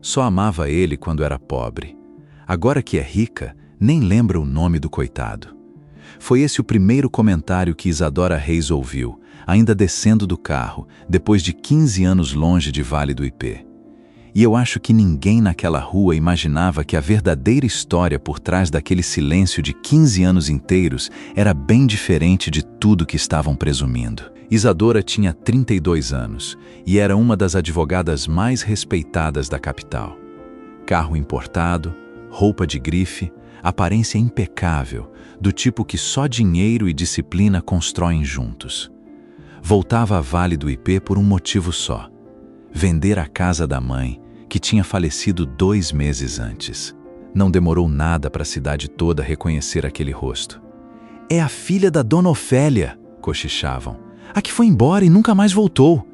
Só amava ele quando era pobre. Agora que é rica, nem lembra o nome do coitado. Foi esse o primeiro comentário que Isadora Reis ouviu, ainda descendo do carro, depois de 15 anos longe de Vale do Ipê. E eu acho que ninguém naquela rua imaginava que a verdadeira história por trás daquele silêncio de 15 anos inteiros era bem diferente de tudo que estavam presumindo. Isadora tinha 32 anos e era uma das advogadas mais respeitadas da capital. Carro importado, roupa de grife, aparência impecável, do tipo que só dinheiro e disciplina constroem juntos. Voltava a Vale do Ipê por um motivo só: vender a casa da mãe, que tinha falecido 2 meses antes. Não demorou nada para a cidade toda reconhecer aquele rosto. "É a filha da Dona Ofélia", cochichavam. "A que foi embora e nunca mais voltou."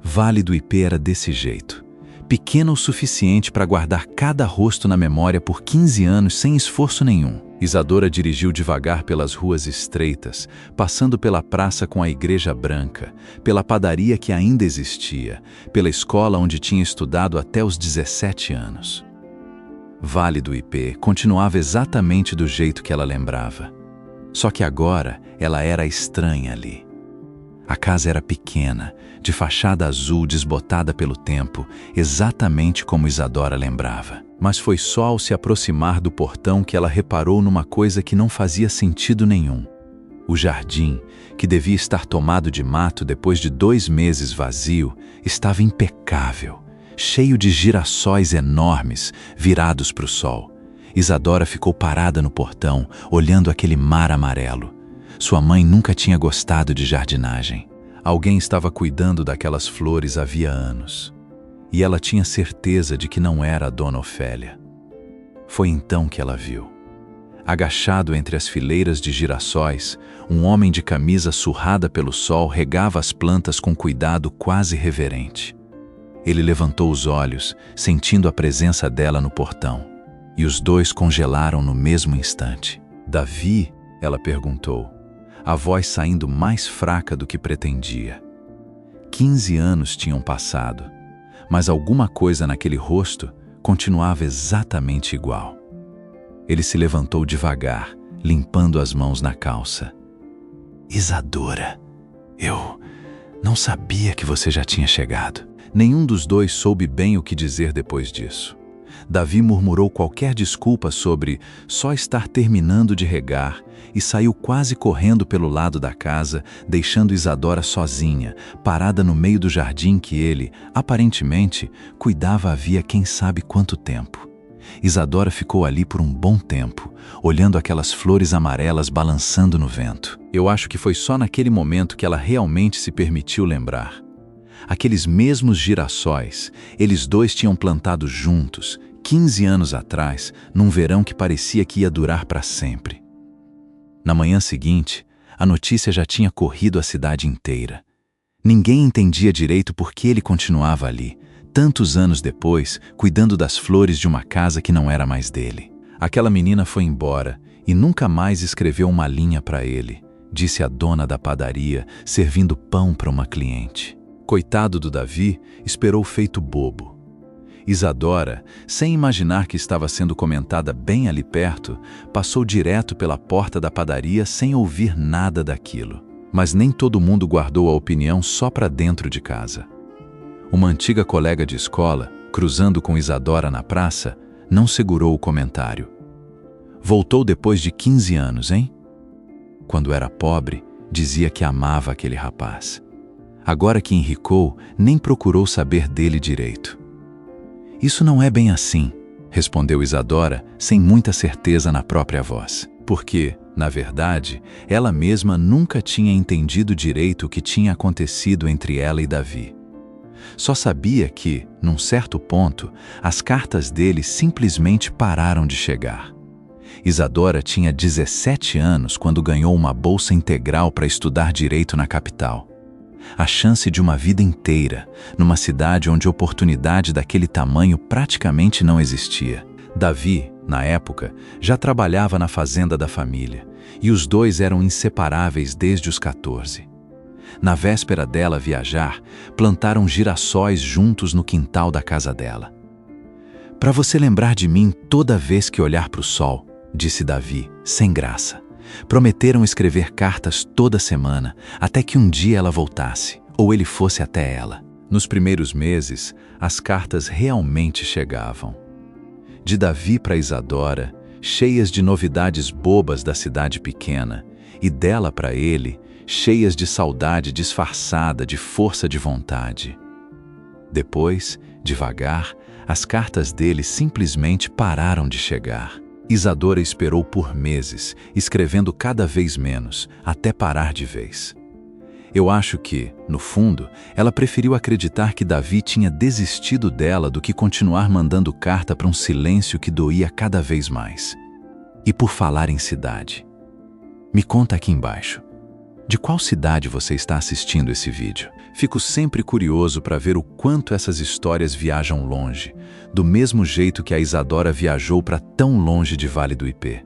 Vale do Ipê era desse jeito. Pequena o suficiente para guardar cada rosto na memória por 15 anos sem esforço nenhum. Isadora dirigiu devagar pelas ruas estreitas, passando pela praça com a igreja branca, pela padaria que ainda existia, pela escola onde tinha estudado até os 17 anos. Vale do Ipê continuava exatamente do jeito que ela lembrava. Só que agora ela era estranha ali. A casa era pequena, de fachada azul desbotada pelo tempo, exatamente como Isadora lembrava. Mas foi só ao se aproximar do portão que ela reparou numa coisa que não fazia sentido nenhum. O jardim, que devia estar tomado de mato depois de 2 meses vazio, estava impecável, cheio de girassóis enormes, virados para o sol. Isadora ficou parada no portão, olhando aquele mar amarelo. Sua mãe nunca tinha gostado de jardinagem. Alguém estava cuidando daquelas flores havia anos. E ela tinha certeza de que não era a Dona Ofélia. Foi então que ela viu. Agachado entre as fileiras de girassóis, um homem de camisa surrada pelo sol regava as plantas com cuidado quase reverente. Ele levantou os olhos, sentindo a presença dela no portão. E os dois congelaram no mesmo instante. "Davi?", ela perguntou, a voz saindo mais fraca do que pretendia. 15 anos tinham passado, mas alguma coisa naquele rosto continuava exatamente igual. Ele se levantou devagar, limpando as mãos na calça. "Isadora, eu não sabia que você já tinha chegado." Nenhum dos dois soube bem o que dizer depois disso. Davi murmurou qualquer desculpa sobre só estar terminando de regar e saiu quase correndo pelo lado da casa, deixando Isadora sozinha, parada no meio do jardim que ele, aparentemente, cuidava havia quem sabe quanto tempo. Isadora ficou ali por um bom tempo, olhando aquelas flores amarelas balançando no vento. Eu acho que foi só naquele momento que ela realmente se permitiu lembrar. Aqueles mesmos girassóis, eles dois tinham plantado juntos, 15 anos atrás, num verão que parecia que ia durar para sempre. Na manhã seguinte, a notícia já tinha corrido a cidade inteira. Ninguém entendia direito por que ele continuava ali, tantos anos depois, cuidando das flores de uma casa que não era mais dele. Aquela menina foi embora e nunca mais escreveu uma linha para ele, disse a dona da padaria, servindo pão para uma cliente. Coitado do Davi, esperou feito bobo. Isadora, sem imaginar que estava sendo comentada bem ali perto, passou direto pela porta da padaria sem ouvir nada daquilo. Mas nem todo mundo guardou a opinião só para dentro de casa. Uma antiga colega de escola, cruzando com Isadora na praça, não segurou o comentário. "Voltou depois de 15 anos, hein?" Quando era pobre, dizia que amava aquele rapaz. Agora que enricou, nem procurou saber dele direito. "Isso não é bem assim", respondeu Isadora, sem muita certeza na própria voz. Porque, na verdade, ela mesma nunca tinha entendido direito o que tinha acontecido entre ela e Davi. Só sabia que, num certo ponto, as cartas dele simplesmente pararam de chegar. Isadora tinha 17 anos quando ganhou uma bolsa integral para estudar direito na capital. A chance de uma vida inteira, numa cidade onde oportunidade daquele tamanho praticamente não existia. Davi, na época, já trabalhava na fazenda da família, e os dois eram inseparáveis desde os 14. Na véspera dela viajar, plantaram girassóis juntos no quintal da casa dela. Para você lembrar de mim toda vez que olhar para o sol, disse Davi, sem graça. Prometeram escrever cartas toda semana, até que um dia ela voltasse, ou ele fosse até ela. Nos primeiros meses, as cartas realmente chegavam. De Davi para Isadora, cheias de novidades bobas da cidade pequena, e dela para ele, cheias de saudade disfarçada de força de vontade. Depois, devagar, as cartas dele simplesmente pararam de chegar. Isadora esperou por meses, escrevendo cada vez menos, até parar de vez. Eu acho que, no fundo, ela preferiu acreditar que Davi tinha desistido dela do que continuar mandando carta para um silêncio que doía cada vez mais. E por falar em cidade, me conta aqui embaixo, de qual cidade você está assistindo esse vídeo? Fico sempre curioso para ver o quanto essas histórias viajam longe, do mesmo jeito que a Isadora viajou para tão longe de Vale do Ipê.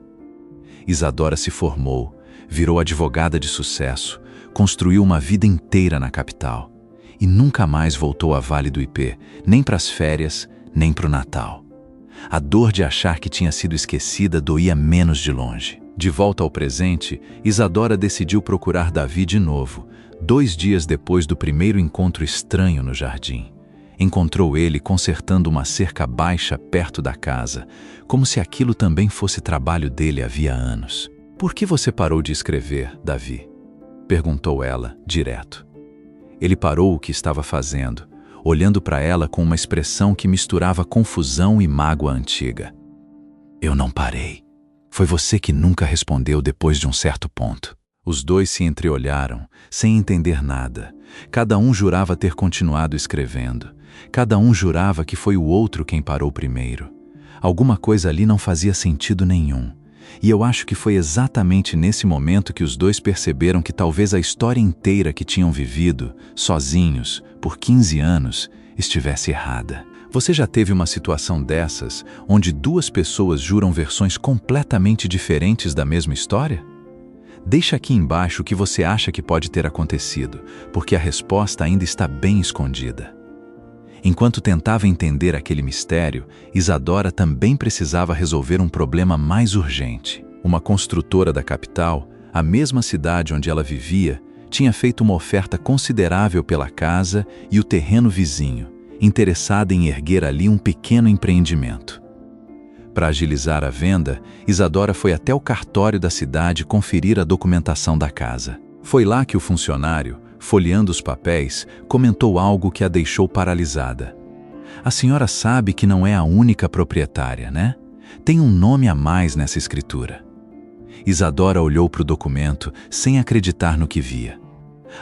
Isadora se formou, virou advogada de sucesso, construiu uma vida inteira na capital e nunca mais voltou a Vale do Ipê, nem para as férias, nem para o Natal. A dor de achar que tinha sido esquecida doía menos de longe. De volta ao presente, Isadora decidiu procurar Davi de novo, 2 dias depois do primeiro encontro estranho no jardim. Encontrou ele consertando uma cerca baixa perto da casa, como se aquilo também fosse trabalho dele havia anos. "Por que você parou de escrever, Davi?" perguntou ela, direto. Ele parou o que estava fazendo, olhando para ela com uma expressão que misturava confusão e mágoa antiga. "Eu não parei. Foi você que nunca respondeu depois de um certo ponto." Os dois se entreolharam, sem entender nada. Cada um jurava ter continuado escrevendo. Cada um jurava que foi o outro quem parou primeiro. Alguma coisa ali não fazia sentido nenhum. E eu acho que foi exatamente nesse momento que os dois perceberam que talvez a história inteira que tinham vivido, sozinhos, por 15 anos, estivesse errada. Você já teve uma situação dessas, onde 2 pessoas juram versões completamente diferentes da mesma história? Deixa aqui embaixo o que você acha que pode ter acontecido, porque a resposta ainda está bem escondida. Enquanto tentava entender aquele mistério, Isadora também precisava resolver um problema mais urgente. Uma construtora da capital, a mesma cidade onde ela vivia, tinha feito uma oferta considerável pela casa e o terreno vizinho, interessada em erguer ali um pequeno empreendimento. Para agilizar a venda, Isadora foi até o cartório da cidade conferir a documentação da casa. Foi lá que o funcionário, folheando os papéis, comentou algo que a deixou paralisada. "A senhora sabe que não é a única proprietária, né? Tem um nome a mais nessa escritura." Isadora olhou para o documento sem acreditar no que via.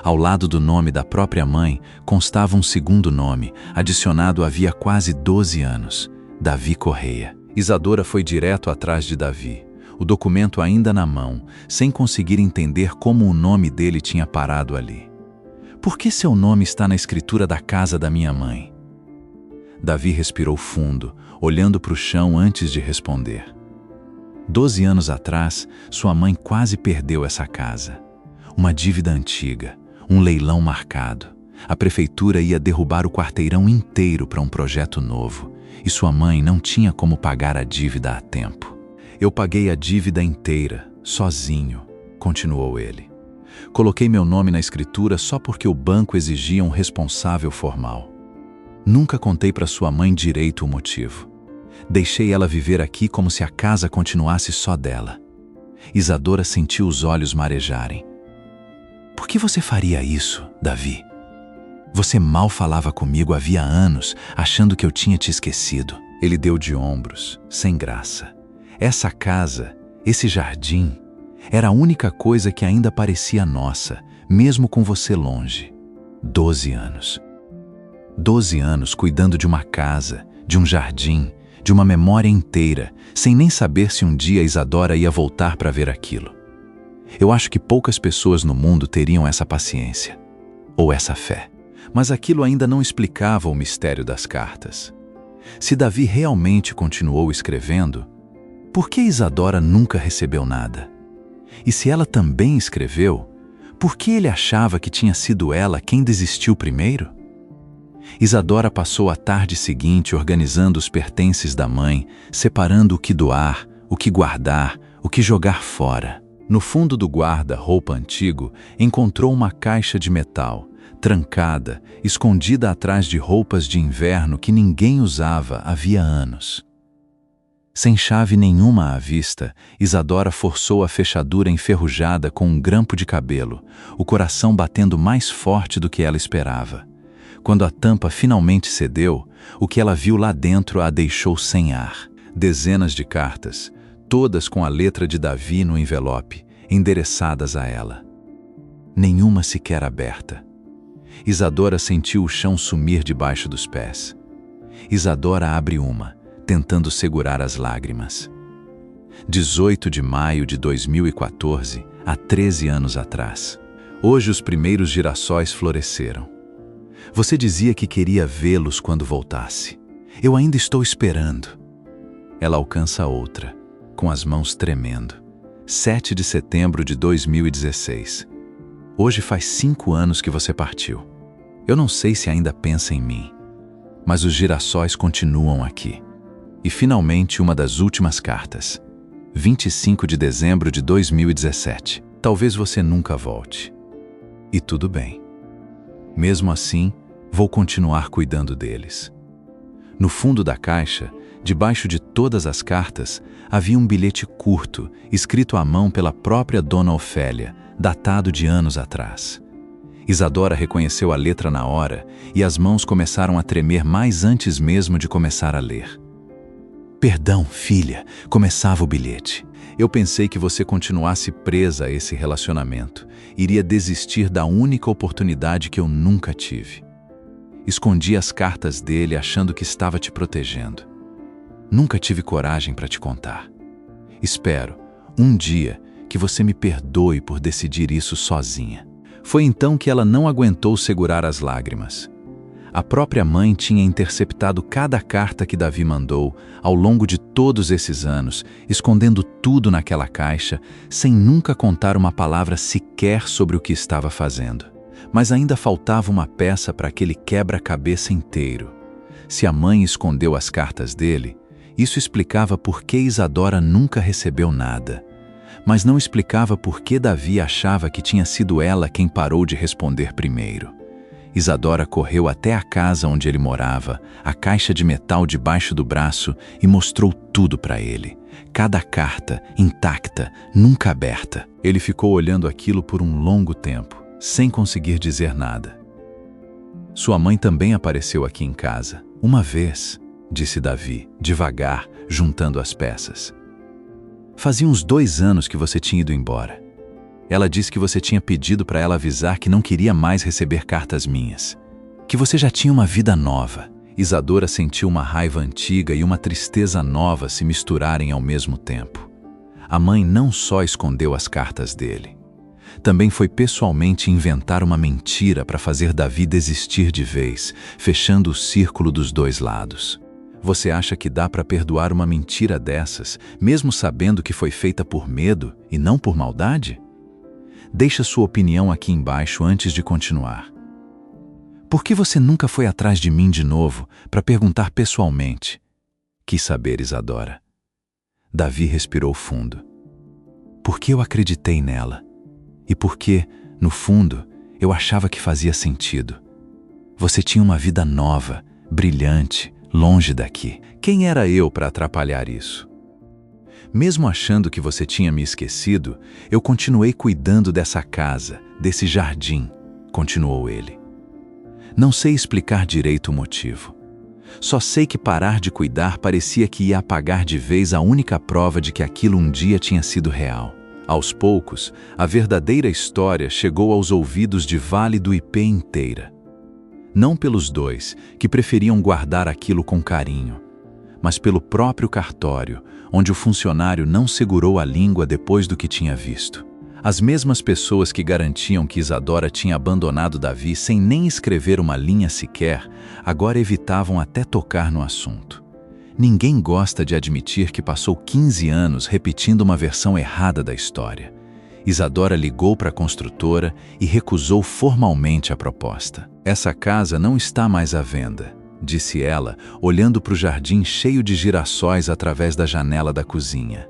Ao lado do nome da própria mãe, constava um segundo nome, adicionado havia quase 12 anos, Davi Correia. Isadora foi direto atrás de Davi, o documento ainda na mão, sem conseguir entender como o nome dele tinha parado ali. "Por que seu nome está na escritura da casa da minha mãe?" Davi respirou fundo, olhando para o chão antes de responder. 12 anos atrás, sua mãe quase perdeu essa casa. Uma dívida antiga, um leilão marcado. A prefeitura ia derrubar o quarteirão inteiro para um projeto novo, e sua mãe não tinha como pagar a dívida a tempo. "Eu paguei a dívida inteira, sozinho", continuou ele. "Coloquei meu nome na escritura só porque o banco exigia um responsável formal. Nunca contei para sua mãe direito o motivo. Deixei ela viver aqui como se a casa continuasse só dela." Isadora sentiu os olhos marejarem. "Por que você faria isso, Davi? Você mal falava comigo havia anos, achando que eu tinha te esquecido." Ele deu de ombros, sem graça. Essa casa, esse jardim, era a única coisa que ainda parecia nossa, mesmo com você longe. 12 anos. 12 anos cuidando de uma casa, de um jardim, de uma memória inteira, sem nem saber se um dia Isadora ia voltar para ver aquilo. Eu acho que poucas pessoas no mundo teriam essa paciência, ou essa fé. Mas aquilo ainda não explicava o mistério das cartas. Se Davi realmente continuou escrevendo, por que Isadora nunca recebeu nada? E se ela também escreveu, por que ele achava que tinha sido ela quem desistiu primeiro? Isadora passou a tarde seguinte organizando os pertences da mãe, separando o que doar, o que guardar, o que jogar fora. No fundo do guarda-roupa antigo, encontrou uma caixa de metal, trancada, escondida atrás de roupas de inverno que ninguém usava havia anos. Sem chave nenhuma à vista, Isadora forçou a fechadura enferrujada com um grampo de cabelo, o coração batendo mais forte do que ela esperava. Quando a tampa finalmente cedeu, o que ela viu lá dentro a deixou sem ar. Dezenas de cartas, todas com a letra de Davi no envelope, endereçadas a ela. Nenhuma sequer aberta. Isadora sentiu o chão sumir debaixo dos pés. Isadora abre uma, tentando segurar as lágrimas. 18 de maio de 2014, há 13 anos atrás. Hoje os primeiros girassóis floresceram. Você dizia que queria vê-los quando voltasse. Eu ainda estou esperando. Ela alcança outra, com as mãos tremendo. 7 de setembro de 2016. Hoje faz 5 anos que você partiu. Eu não sei se ainda pensa em mim, mas os girassóis continuam aqui. E finalmente uma das últimas cartas. 25 de dezembro de 2017. Talvez você nunca volte. E tudo bem. Mesmo assim, vou continuar cuidando deles. No fundo da caixa, debaixo de todas as cartas, havia um bilhete curto, escrito à mão pela própria Dona Ofélia, datado de anos atrás. Isadora reconheceu a letra na hora e as mãos começaram a tremer mais antes mesmo de começar a ler. Perdão, filha, começava o bilhete. Eu pensei que você continuasse presa a esse relacionamento, iria desistir da única oportunidade que eu nunca tive. Escondi as cartas dele achando que estava te protegendo. Nunca tive coragem para te contar. Espero, um dia, que você me perdoe por decidir isso sozinha. Foi então que ela não aguentou segurar as lágrimas. A própria mãe tinha interceptado cada carta que Davi mandou ao longo de todos esses anos, escondendo tudo naquela caixa, sem nunca contar uma palavra sequer sobre o que estava fazendo. Mas ainda faltava uma peça para aquele quebra-cabeça inteiro. Se a mãe escondeu as cartas dele, isso explicava por que Isadora nunca recebeu nada. Mas não explicava por que Davi achava que tinha sido ela quem parou de responder primeiro. Isadora correu até a casa onde ele morava, a caixa de metal debaixo do braço, e mostrou tudo para ele. Cada carta, intacta, nunca aberta. Ele ficou olhando aquilo por um longo tempo, sem conseguir dizer nada. Sua mãe também apareceu aqui em casa. Uma vez, disse Davi, devagar, juntando as peças. Fazia uns 2 anos que você tinha ido embora. Ela disse que você tinha pedido para ela avisar que não queria mais receber cartas minhas. Que você já tinha uma vida nova. Isadora sentiu uma raiva antiga e uma tristeza nova se misturarem ao mesmo tempo. A mãe não só escondeu as cartas dele. Também foi pessoalmente inventar uma mentira para fazer Davi desistir de vez, fechando o círculo dos dois lados. Você acha que dá para perdoar uma mentira dessas, mesmo sabendo que foi feita por medo e não por maldade? Deixa sua opinião aqui embaixo antes de continuar. Por que você nunca foi atrás de mim de novo para perguntar pessoalmente? Quis saber, Isadora. Davi respirou fundo. Porque eu acreditei nela. E porque, no fundo, eu achava que fazia sentido. Você tinha uma vida nova, brilhante, longe daqui. Quem era eu para atrapalhar isso? Mesmo achando que você tinha me esquecido, eu continuei cuidando dessa casa, desse jardim, continuou ele. Não sei explicar direito o motivo. Só sei que parar de cuidar parecia que ia apagar de vez a única prova de que aquilo um dia tinha sido real. Aos poucos, a verdadeira história chegou aos ouvidos de Vale do Ipê inteira. Não pelos dois, que preferiam guardar aquilo com carinho, mas pelo próprio cartório, onde o funcionário não segurou a língua depois do que tinha visto. As mesmas pessoas que garantiam que Isadora tinha abandonado Davi sem nem escrever uma linha sequer, agora evitavam até tocar no assunto. Ninguém gosta de admitir que passou 15 anos repetindo uma versão errada da história. Isadora ligou para a construtora e recusou formalmente a proposta. "Essa casa não está mais à venda", disse ela, olhando para o jardim cheio de girassóis através da janela da cozinha.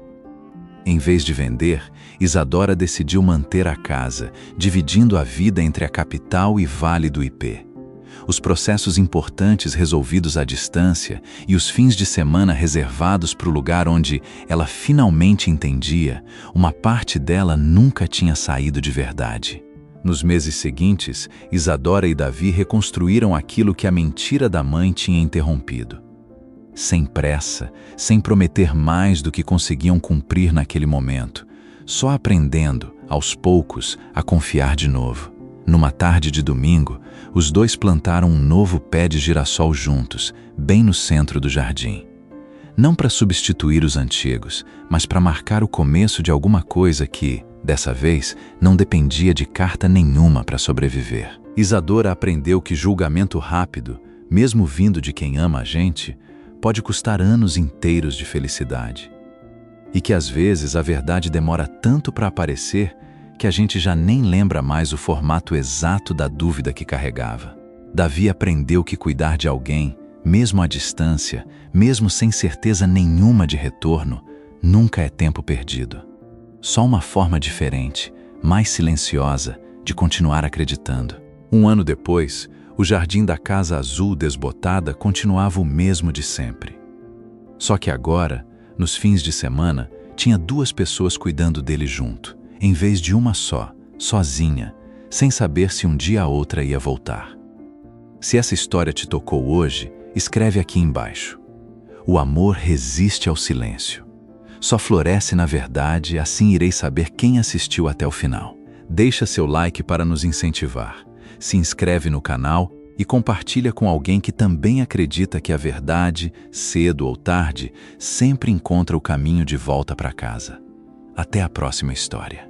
Em vez de vender, Isadora decidiu manter a casa, dividindo a vida entre a capital e Vale do Ipê. Os processos importantes resolvidos à distância e os fins de semana reservados para o lugar onde ela finalmente entendia, uma parte dela nunca tinha saído de verdade. Nos meses seguintes, Isadora e Davi reconstruíram aquilo que a mentira da mãe tinha interrompido. Sem pressa, sem prometer mais do que conseguiam cumprir naquele momento, só aprendendo, aos poucos, a confiar de novo. Numa tarde de domingo, os dois plantaram um novo pé de girassol juntos, bem no centro do jardim. Não para substituir os antigos, mas para marcar o começo de alguma coisa que, dessa vez, não dependia de carta nenhuma para sobreviver. Isadora aprendeu que julgamento rápido, mesmo vindo de quem ama a gente, pode custar anos inteiros de felicidade. E que às vezes a verdade demora tanto para aparecer que a gente já nem lembra mais o formato exato da dúvida que carregava. Davi aprendeu que cuidar de alguém, mesmo à distância, mesmo sem certeza nenhuma de retorno, nunca é tempo perdido. Só uma forma diferente, mais silenciosa, de continuar acreditando. Um ano depois, o jardim da Casa Azul desbotada continuava o mesmo de sempre. Só que agora, nos fins de semana, tinha duas pessoas cuidando dele junto, em vez de uma só, sozinha, sem saber se um dia a outra ia voltar. Se essa história te tocou hoje, escreve aqui embaixo. O amor resiste ao silêncio. Só floresce na verdade, assim irei saber quem assistiu até o final. Deixa seu like para nos incentivar. Se inscreve no canal e compartilha com alguém que também acredita que a verdade, cedo ou tarde, sempre encontra o caminho de volta para casa. Até a próxima história.